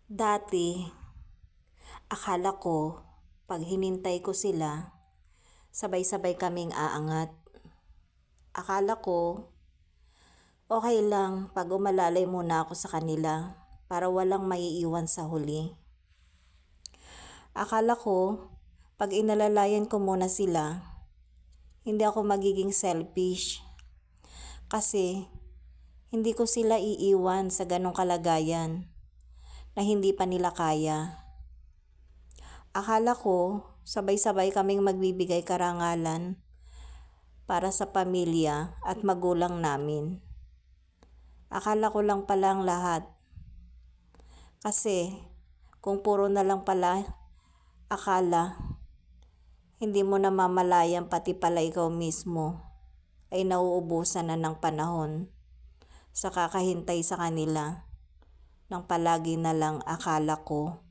Dati, akala ko pag hinintay ko sila, sabay-sabay kaming aangat. Akala ko okay lang pag umalalay muna ako sa kanila para walang maiiwan sa huli. Akala ko pag inalalayan ko muna sila, hindi ako magiging selfish kasi hindi ko sila iiwan sa ganong kalagayan na hindi pa nila kaya. Akala ko sabay-sabay kaming magbibigay karangalan para sa pamilya at magulang namin. Akala ko lang pala ang lahat. Kasi kung puro na lang pala akala, hindi mo na mamalayan pati pala ikaw mismo ay nauubusan na ng panahon sa kakahintay sa kanila ng palagi na lang akala ko.